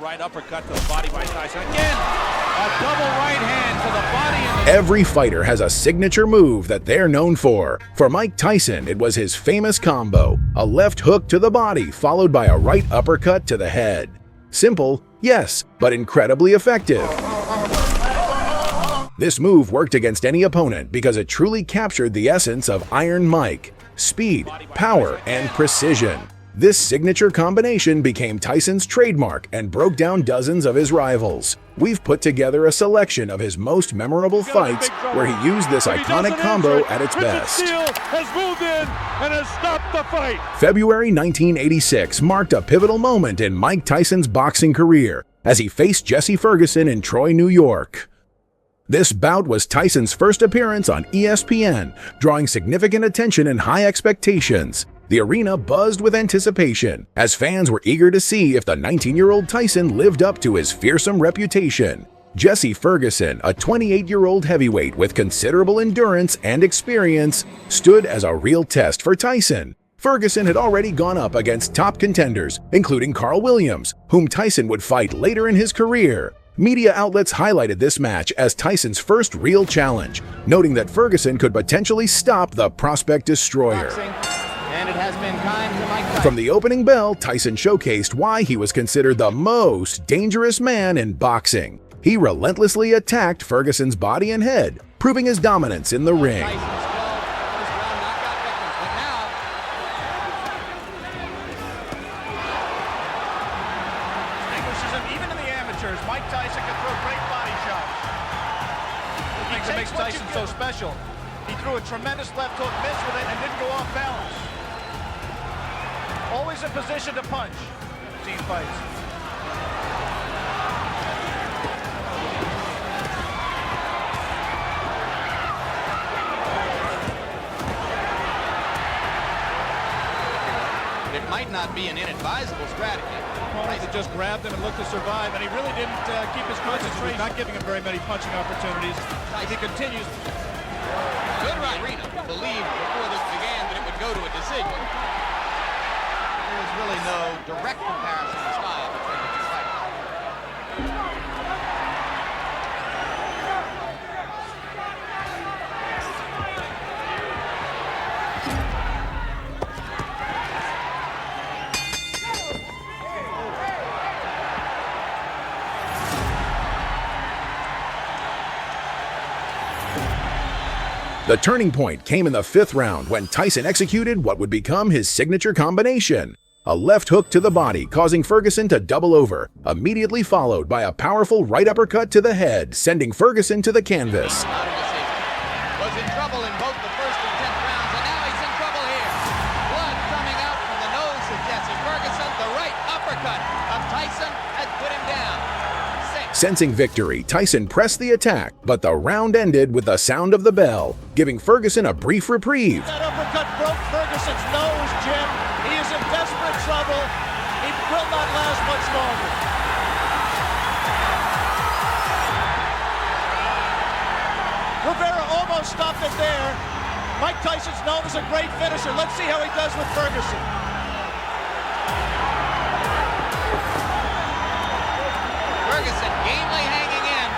right uppercut to the body by Tyson. Again, a double right hand to the body. Every fighter has a signature move that they're known for. For Mike Tyson, it was his famous combo, a left hook to the body followed by a right uppercut to the head. Simple, yes, but incredibly effective. This move worked against any opponent because it truly captured the essence of Iron Mike: speed, power, and precision. This signature combination became Tyson's trademark and broke down dozens of his rivals. We've put together a selection of his most memorable fights where he used this iconic combo at its best. Has moved in and has stopped the fight. February 1986 marked a pivotal moment in Mike Tyson's boxing career as he faced Jesse Ferguson in Troy, New York. This bout was Tyson's first appearance on ESPN, drawing significant attention and high expectations. The arena buzzed with anticipation, as fans were eager to see if the 19-year-old Tyson lived up to his fearsome reputation. Jesse Ferguson, a 28-year-old heavyweight with considerable endurance and experience, stood as a real test for Tyson. Ferguson had already gone up against top contenders, including Carl Williams, whom Tyson would fight later in his career. Media outlets highlighted this match as Tyson's first real challenge, noting that Ferguson could potentially stop the prospect destroyer. And it has been kind to Mike Tyson. From the opening bell, Tyson showcased why he was considered the most dangerous man in boxing. He relentlessly attacked Ferguson's body and head, proving his dominance in the ring. Even in the amateurs, Mike Tyson can throw great body shots. What makes Tyson so special? He threw a tremendous left hook, missed with it, and didn't go off balance. Always in position to punch. Team fights. It might not be an inadvisable strategy. Opponents just grabbed him and looked to survive, and he really didn't keep his concentration. Not giving him very many punching opportunities. If he continues. Good right. Arena believed before this began that it would go to a decision. There was really no direct comparison in style between the two fighters. The turning point came in the 5th round when Tyson executed what would become his signature combination: a left hook to the body, causing Ferguson to double over, immediately followed by a powerful right uppercut to the head, sending Ferguson to the canvas. Was in trouble in both the first and 10th rounds, and now he's in trouble here. Blood coming out from the nose of Jesse Ferguson. The right uppercut of Tyson has put him down. Sensing victory, Tyson pressed the attack, but the round ended with the sound of the bell, giving Ferguson a brief reprieve. That uppercut broke Ferguson's nose, Jim. He is in desperate trouble. He will not last much longer. Rivera almost stopped it there. Mike Tyson's known as a great finisher. Let's see how he does with Ferguson. Ferguson gamely hanging in,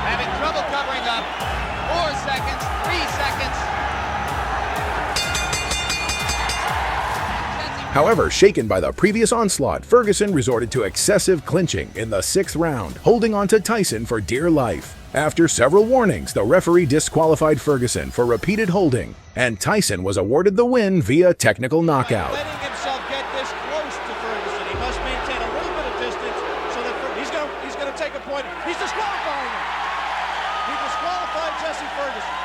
having trouble covering up. 4 seconds, 3 seconds. However, shaken by the previous onslaught, Ferguson resorted to excessive clinching in the 6th round, holding on to Tyson for dear life. After several warnings, the referee disqualified Ferguson for repeated holding, and Tyson was awarded the win via technical knockout. Letting himself get this close to Ferguson. He must maintain a little bit of distance so that he's going to take a point. He's disqualifying him. He disqualified Jesse Ferguson.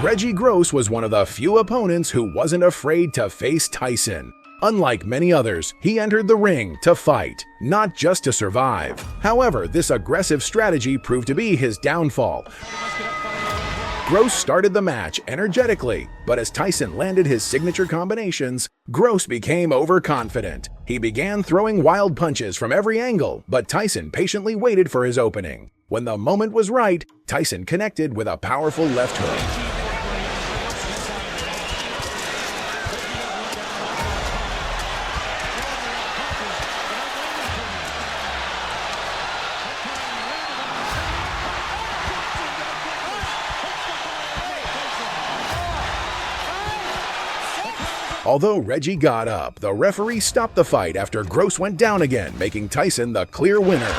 Reggie Gross was one of the few opponents who wasn't afraid to face Tyson. Unlike many others, he entered the ring to fight, not just to survive. However, this aggressive strategy proved to be his downfall. Gross started the match energetically, but as Tyson landed his signature combinations, Gross became overconfident. He began throwing wild punches from every angle, but Tyson patiently waited for his opening. When the moment was right, Tyson connected with a powerful left hook. Although Reggie got up, the referee stopped the fight after Gross went down again, making Tyson the clear winner.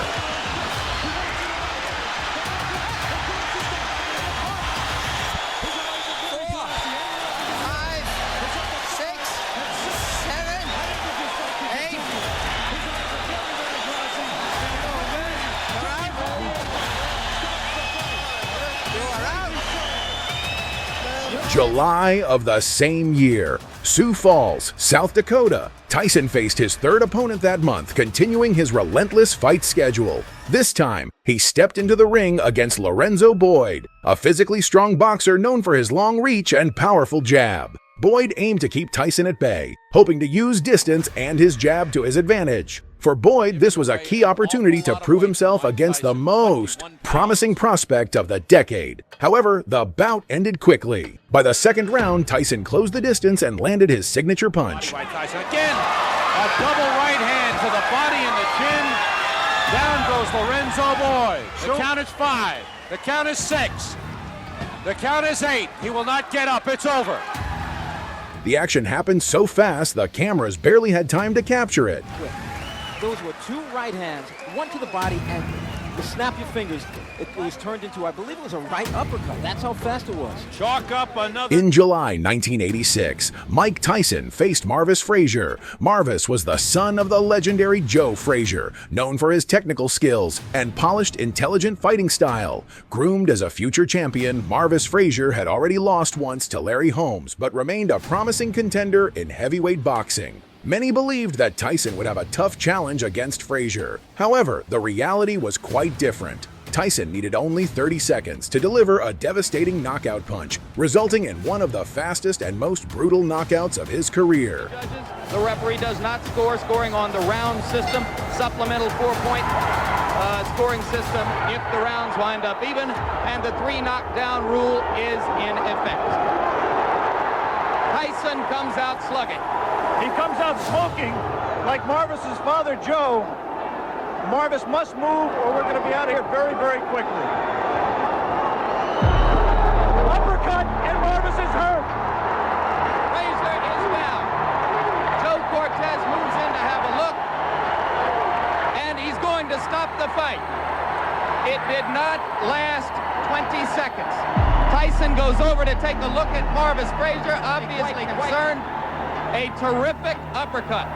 July of the same year, Sioux Falls, South Dakota, Tyson faced his third opponent that month, continuing his relentless fight schedule. This time, he stepped into the ring against Lorenzo Boyd, a physically strong boxer known for his long reach and powerful jab. Boyd aimed to keep Tyson at bay, hoping to use distance and his jab to his advantage. For Boyd, this was a key opportunity to prove himself against the most promising prospect of the decade. However, the bout ended quickly. By the second round, Tyson closed the distance and landed his signature punch. By Tyson again, a double right hand to the body and the chin. Down goes Lorenzo Boyd. The count is 5. The count is 6. The count is 8. He will not get up. It's over. The action happened so fast, the cameras barely had time to capture it. Those were 2 right hands, one to the body, and to snap your fingers, it was turned into, I believe it was a right uppercut. That's how fast it was. Chalk up another. In July 1986, Mike Tyson faced Marvis Frazier. Marvis was the son of the legendary Joe Frazier, known for his technical skills and polished, intelligent fighting style. Groomed as a future champion, Marvis Frazier had already lost once to Larry Holmes, but remained a promising contender in heavyweight boxing. Many believed that Tyson would have a tough challenge against Frazier. However, the reality was quite different. Tyson needed only 30 seconds to deliver a devastating knockout punch, resulting in one of the fastest and most brutal knockouts of his career. The referee does not score, scoring on the round system, supplemental 4-point scoring system if the rounds wind up even, and the 3 knockdown rule is in effect. Tyson comes out slugging. He comes out smoking like Marvis's father, Joe. Marvis must move or we're going to be out of here very, very quickly. Uppercut, and Marvis is hurt. Frazier is down. Joe Cortez moves in to have a look, and he's going to stop the fight. It did not last 20 seconds. Tyson goes over to take a look at Marvis Frazier, obviously concerned. A terrific uppercut.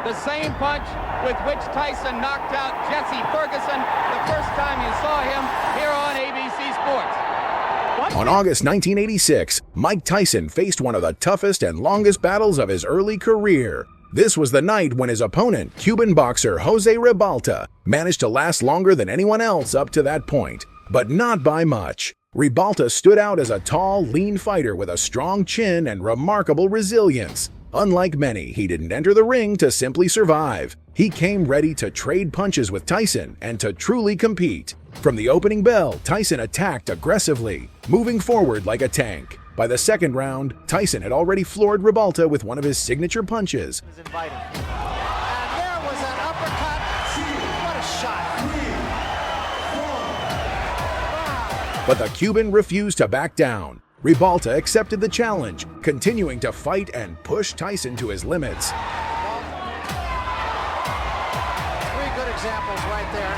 The same punch with which Tyson knocked out Jesse Ferguson the first time you saw him here on ABC Sports. On August 1986, Mike Tyson faced one of the toughest and longest battles of his early career. This was the night when his opponent, Cuban boxer Jose Ribalta, managed to last longer than anyone else up to that point, but not by much. Ribalta stood out as a tall, lean fighter with a strong chin and remarkable resilience. Unlike many, he didn't enter the ring to simply survive. He came ready to trade punches with Tyson and to truly compete. From the opening bell, Tyson attacked aggressively, moving forward like a tank. By the second round, Tyson had already floored Ribalta with one of his signature punches. And there was an uppercut. What a shot. But the Cuban refused to back down. Ribalta accepted the challenge, continuing to fight and push Tyson to his limits. 3 good examples right there.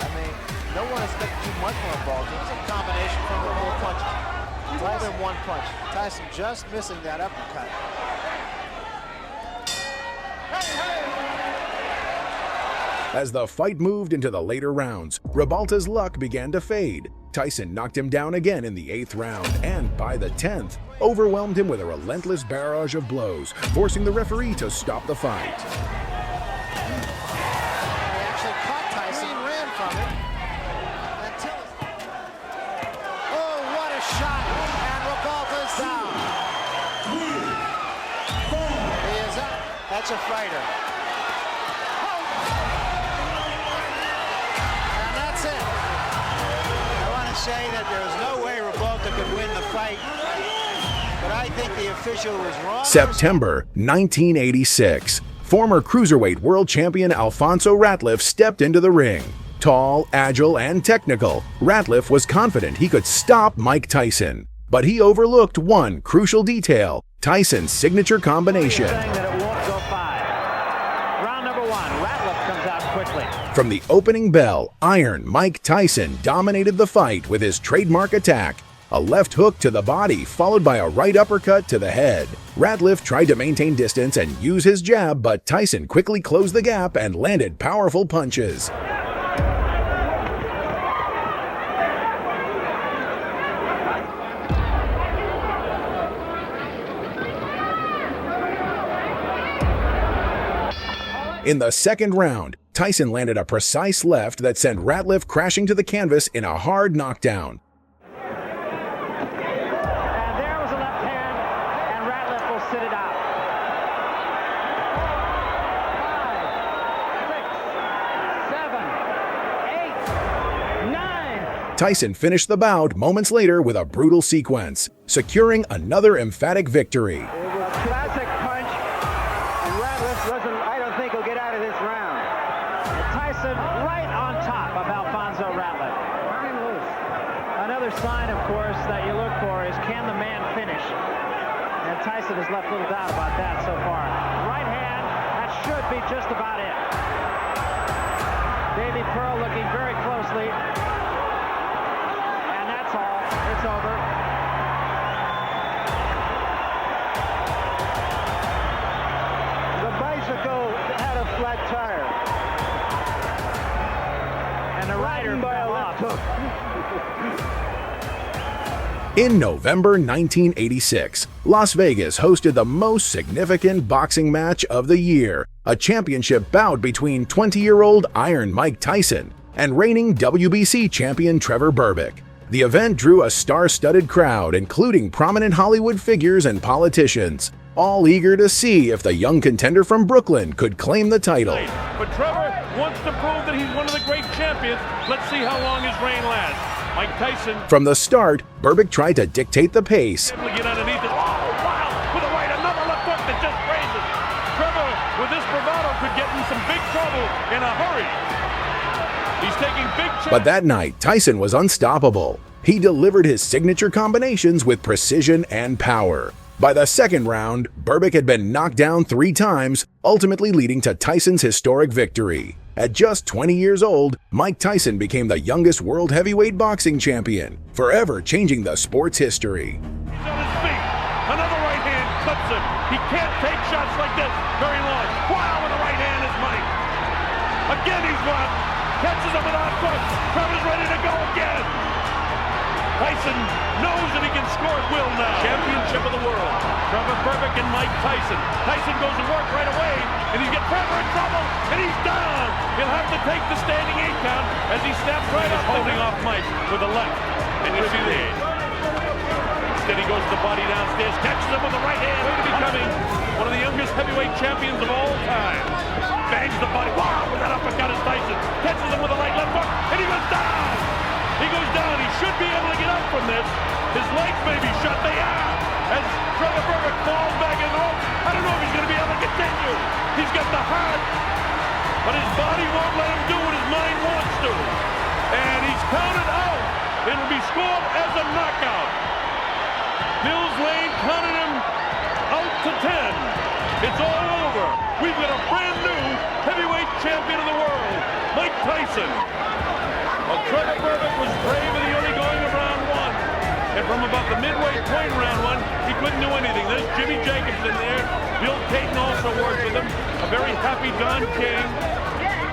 I mean, no one expected too much from Ribalta. It was a combination from the 4 punches. More than 1 punch. Tyson just missing that uppercut. As the fight moved into the later rounds, Ribalta's luck began to fade. Tyson knocked him down again in the 8th round and, by the 10th, overwhelmed him with a relentless barrage of blows, forcing the referee to stop the fight. He actually caught Tyson and ran from it. Oh, what a shot! And Ribalta's down. He is up. That's a fighter. Say that there's no way Ribalta could win the fight, but I think the official was wrong. September 1986. Former cruiserweight world champion Alfonso Ratliff stepped into the ring. Tall, agile, and technical, Ratliff was confident he could stop Mike Tyson. But he overlooked one crucial detail: Tyson's signature combination. Saying that it won't go 5. Round number 1, Ratliff comes out quickly. From the opening bell, Iron Mike Tyson dominated the fight with his trademark attack: a left hook to the body followed by a right uppercut to the head. Ratliff tried to maintain distance and use his jab, but Tyson quickly closed the gap and landed powerful punches. In the second round, Tyson landed a precise left that sent Ratliff crashing to the canvas in a hard knockdown. And there was a left hand, and Ratliff will sit it out. 5, 6, 7, 8, 9. Tyson finished the bout moments later with a brutal sequence, securing another emphatic victory. It was a classic punch, and Ratliff doesn't, I don't think he'll get out of this round. And Tyson right on top of Alfonso Ratliff. Turning loose. Another sign, of course, that you look for is, can the man finish? And Tyson has left little doubt about that so far. Right hand, that should be just about it. Davey Pearl looking very closely. And that's all. It's over. The bicycle had a flat tire. And the rider fell off. In November 1986, Las Vegas hosted the most significant boxing match of the year, a championship bout between 20-year-old Iron Mike Tyson and reigning WBC champion Trevor Berbick. The event drew a star-studded crowd, including prominent Hollywood figures and politicians, all eager to see if the young contender from Brooklyn could claim the title. But Trevor wants to prove that he's one of the great champions. Let's see how long his reign lasts. Mike Tyson. From the start, Berbick tried to dictate the pace. Able to get underneath it. Oh, wow! With a right, another left hook that just raises. Trevor, with this bravado, could get in some big trouble in a hurry. He's taking big chances. But that night, Tyson was unstoppable. He delivered his signature combinations with precision and power. By the second round, Berbick had been knocked down 3 times, ultimately leading to Tyson's historic victory. At just 20 years old, Mike Tyson became the youngest world heavyweight boxing champion, forever changing the sport's history. He's on his feet. Another right hand clips him. He can't take shots like this very long. Wow, with a right hand is Mike. Again he's gone. Catches him with a hook. Trevor's ready to go again. Tyson knows that he can score at will now. Championship of the world. Trevor Berbick and Mike Tyson. Tyson goes to work right away, and he's got Trevor in trouble, and he's down. He'll have to take the standing 8 count as he snaps right up, holding off Mike with a left. And you see the instead he goes to the body downstairs, catches him with the right hand, becoming one of the youngest heavyweight champions of all time. Bangs the body. Wow, with that uppercut is Tyson. Catches him with a right left hook, and he goes down. He goes down. He should be able to get up from this. His legs may be shut. They are. As Trevor Berbick falls back in the ropes. I don't know if he's going to be able to continue. He's got the heart, but his body won't let him do what his mind wants to. And he's counted out. It'll be scored as a knockout. Mills Lane counted him out to 10. It's all over. We've got a brand new heavyweight champion of the world, Mike Tyson. Well, Trevor Berbick was brave and he only going to round 1. And from about the midway point in round 1, he couldn't do anything. There's Jimmy Jacobs in there. Bill Payton also worked with him. A very happy Don King.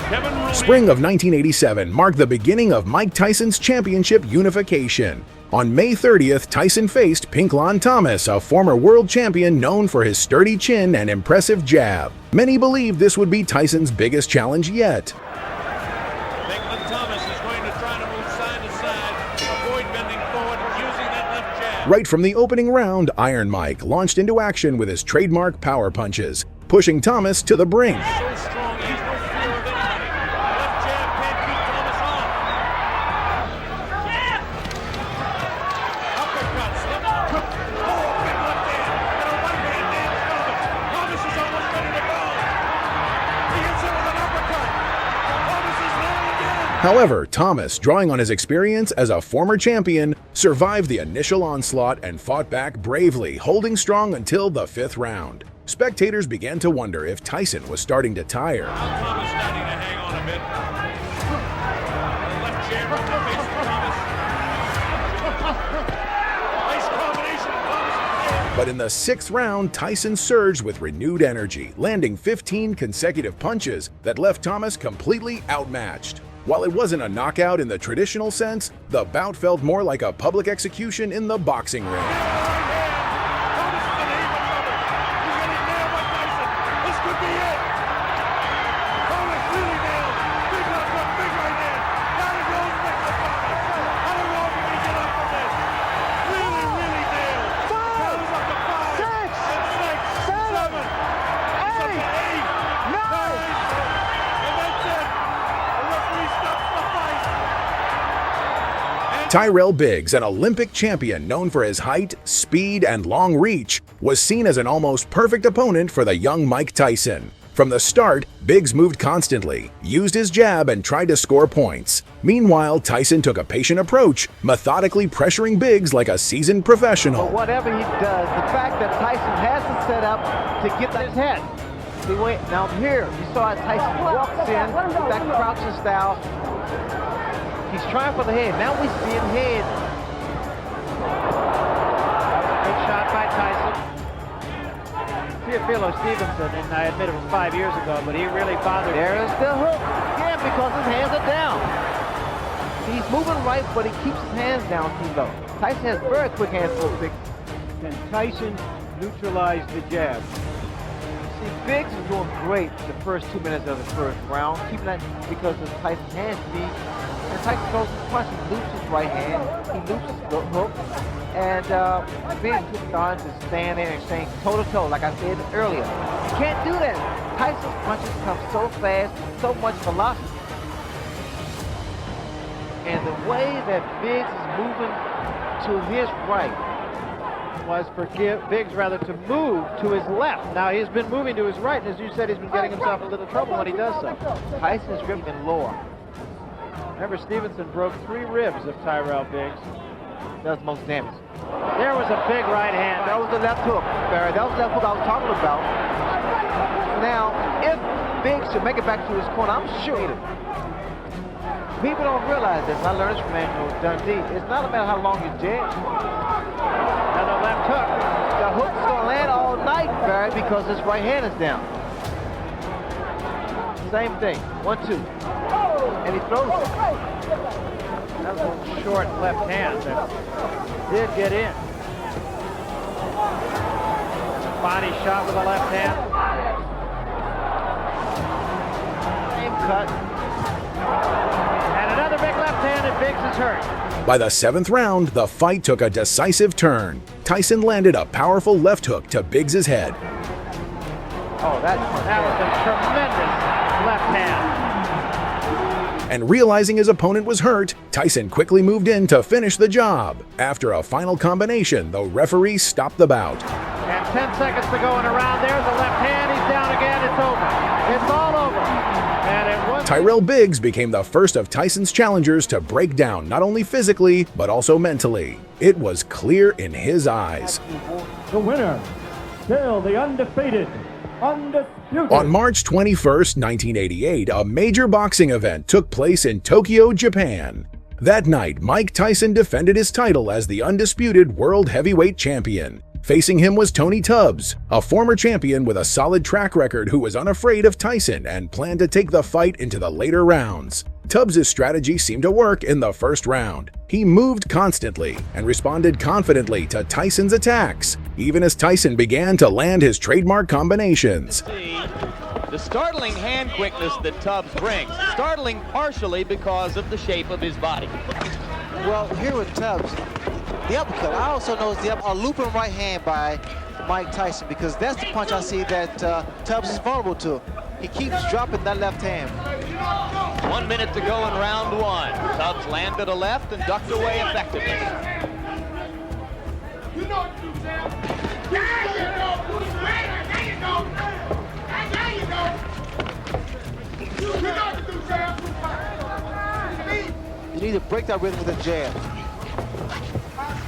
Kevin Rooney. Spring of 1987 marked the beginning of Mike Tyson's championship unification. On May 30th, Tyson faced Pinklon Thomas, a former world champion known for his sturdy chin and impressive jab. Many believed this would be Tyson's biggest challenge yet. Pinklon Thomas is going to try to move side to side, avoid bending forward, using that left jab. Right from the opening round, Iron Mike launched into action with his trademark power punches, pushing Thomas to the brink. So strong, he has no fear of anybody. Left jab can't keep Thomas off. Uppercut, slip. Oh, big left hand. And a right hand nails Thomas. Thomas is almost ready to go. He hits him with an uppercut. Thomas is down again. However, Thomas, drawing on his experience as a former champion, survived the initial onslaught and fought back bravely, holding strong until the 5th round. Spectators began to wonder if Tyson was starting to tire. Thomas starting to hang on a bit. Left jab right in the face for Thomas. Nice combination of Thomas. But in the 6th round, Tyson surged with renewed energy, landing 15 consecutive punches that left Thomas completely outmatched. While it wasn't a knockout in the traditional sense, the bout felt more like a public execution in the boxing ring. Tyrell Biggs, an Olympic champion known for his height, speed, and long reach, was seen as an almost perfect opponent for the young Mike Tyson. From the start, Biggs moved constantly, used his jab, and tried to score points. Meanwhile, Tyson took a patient approach, methodically pressuring Biggs like a seasoned professional. But whatever he does, the fact that Tyson has to set up to get his head. See, wait, now here, you saw how Tyson walks in with that crouching style. He's trying for the head. Now we see him head. Good shot by Tyson. Teofilo Stevenson, and I admit it was 5 years ago, but he really bothered. There's the hook again because his hands are down. He's moving right, but he keeps his hands down too low. Tyson has very quick hands for Biggs. Can Tyson neutralize the jab? See, Biggs is doing great the first 2 minutes of the first round, keeping that because of Tyson's hand speed. And Tyson throws his punch, he loops his right hand, he loops his hook, and Biggs is on to stand there and staying toe-to-toe, like I said earlier. You can't do that. Tyson's punches come so fast, so much velocity. And the way that Biggs is moving to his right was for Biggs rather to move to his left. Now he's been moving to his right, and as you said, he's been getting himself a little trouble when he does so. Tyson's ripping lower. Remember, Stevenson broke 3 ribs of Tyrell Biggs. Does most damage. There was a big right hand. That was the left hook, Barry. That was the left hook I was talking about. Now, if Biggs should make it back to his corner, I'm sure. People don't realize this. I learned this from Andrew Dundee. It's not about how long you jab. And the left hook. The hook's going to land all night, Barry, because his right hand is down. Same thing. 1-2. And he throws it. That was a short left hand that did get in. Body shot with the left hand. Same cut. And another big left hand, and Biggs is hurt. By the 7th round, the fight took a decisive turn. Tyson landed a powerful left hook to Biggs' head. Oh, that was a tremendous left hand. And realizing his opponent was hurt, Tyson quickly moved in to finish the job. After a final combination, the referee stopped the bout. And 10 seconds to go in a round. There's the left hand. He's down again. It's over. It's all over. And it was Tyrell Biggs became the first of Tyson's challengers to break down not only physically, but also mentally. It was clear in his eyes. The winner, still the undefeated, undisputed. On March 21st, 1988, a major boxing event took place in Tokyo, Japan. That night, Mike Tyson defended his title as the undisputed world heavyweight champion. Facing him was Tony Tubbs, a former champion with a solid track record who was unafraid of Tyson and planned to take the fight into the later rounds. Tubbs' strategy seemed to work in the first round. He moved constantly and responded confidently to Tyson's attacks, even as Tyson began to land his trademark combinations. The startling hand quickness that Tubbs brings, startling partially because of the shape of his body. Well, here with Tubbs, the uppercut. I also noticed a looping right hand by Mike Tyson because that's the punch I see that Tubbs is vulnerable to. He keeps dropping that left hand. 1 minute to go in round 1. Tubbs landed a left and ducked away effectively. You know what to do, Sam. There you go. There you go. There you go. You know what to do, Sam. You need to break that rhythm with a jab.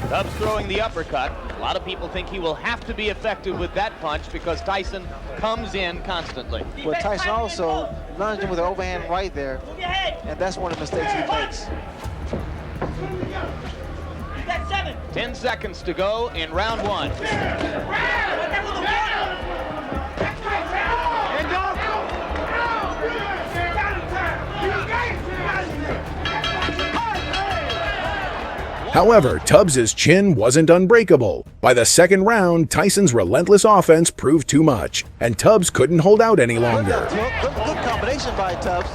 Tubbs throwing the uppercut. A lot of people think he will have to be effective with that punch because Tyson comes in constantly. But Tyson also lunged him with an overhand right there, and that's one of the mistakes he makes. 10 seconds to go in round one. However, Tubbs' chin wasn't unbreakable. By the second round, Tyson's relentless offense proved too much, and Tubbs couldn't hold out any longer. Good combination by Tubbs.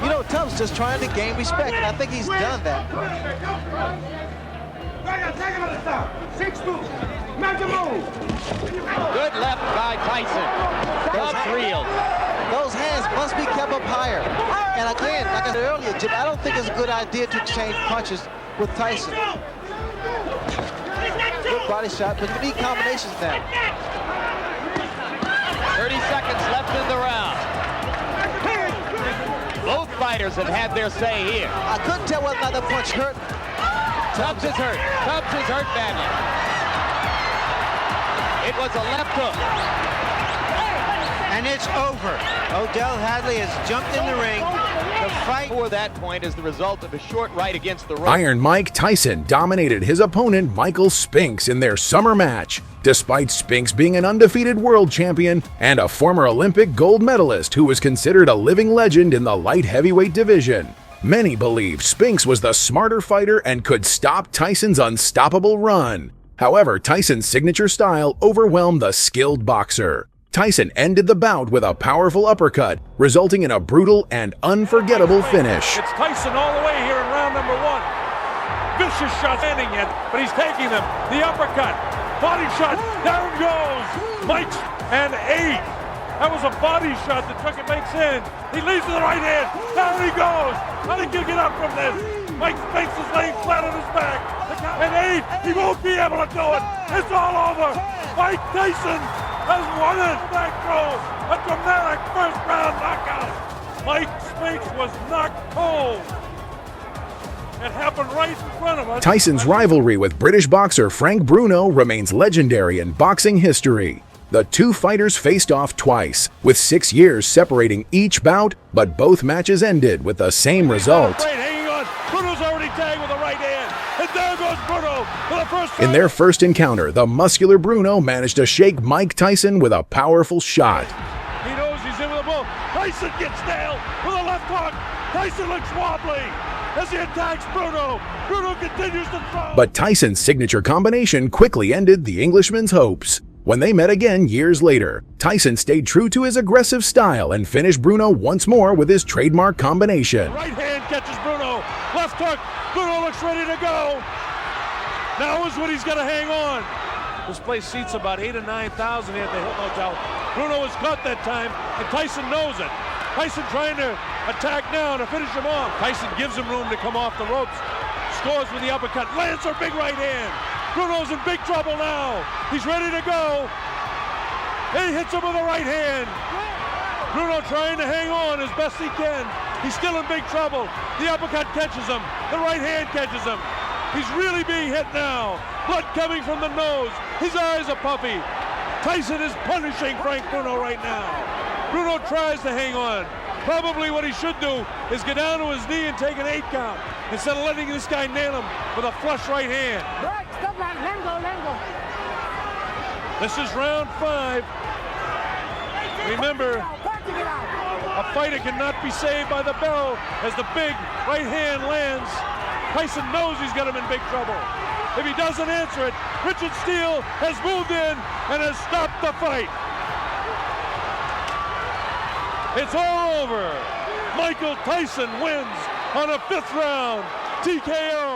You know, Tubbs just trying to gain respect, and I think he's done that. Good left by Tyson. Tubbs reeled. Those hands must be kept up higher. And again, like I said earlier, Jim, I don't think it's a good idea to exchange punches with Tyson. Good body shot, but you need combinations now. 30 seconds left in the round. Both fighters have had their say here. I couldn't tell whether or not the punch hurt. Tubbs is hurt. Tubbs is hurt badly. It was a left hook. And it's over. Odell Hadley has jumped in the ring. The fight for that point is the result of a short right against the rope. Iron Mike Tyson dominated his opponent Michael Spinks in their summer match, despite Spinks being an undefeated world champion and a former Olympic gold medalist who was considered a living legend in the light heavyweight division. Many believe Spinks was the smarter fighter and could stop Tyson's unstoppable run. However, Tyson's signature style overwhelmed the skilled boxer. Tyson ended the bout with a powerful uppercut, resulting in a brutal and unforgettable finish. It's Tyson all the way here in round number one. Vicious shot landing it, but he's taking them. The uppercut, body shot, down goes Mike, and 8. That was a body shot that took it, makes in. He leads to the right hand, down he goes. How did you get up from this? Mike Spinks is laying flat on his back. And 8, he won't be able to do it. It's all over. Mike Tyson has won it. Back row, a dramatic first round knockout. Mike Spinks was knocked cold. It happened right in front of us. Tyson's rivalry with British boxer Frank Bruno remains legendary in boxing history. The two fighters faced off twice, with 6 years separating each bout, but both matches ended with the same result. Hanging on. Bruno's already tagged with a right hand. And there goes Bruno for the first time. In their first encounter, the muscular Bruno managed to shake Mike Tyson with a powerful shot. He knows he's in with a bull. Tyson gets nailed with a left hook. Tyson looks wobbly as he attacks Bruno. Bruno continues to throw. But Tyson's signature combination quickly ended the Englishman's hopes. When they met again years later, Tyson stayed true to his aggressive style and finished Bruno once more with his trademark combination. Right hand catches Bruno. Left hook. Bruno looks ready to go. Now is when he's got to hang on. This place seats about 8,000 or 9,000 here at the Hilton Hotel. Bruno was caught that time, and Tyson knows it. Tyson trying to attack now to finish him off. Tyson gives him room to come off the ropes. Scores with the uppercut. Lands a big right hand. Bruno's in big trouble now. He's ready to go. He hits him with a right hand. Bruno trying to hang on as best he can. He's still in big trouble. The uppercut catches him. The right hand catches him. He's really being hit now. Blood coming from the nose. His eyes are puffy. Tyson is punishing Frank Bruno right now. Bruno tries to hang on. Probably what he should do is get down to his knee and take an 8 count instead of letting this guy nail him with a flush right hand. This is round 5. Remember, a fighter cannot be saved by the bell as the big right hand lands. Tyson knows he's got him in big trouble. If he doesn't answer it, Richard Steele has moved in and has stopped the fight. It's all over. Michael Tyson wins on a 5th round TKO.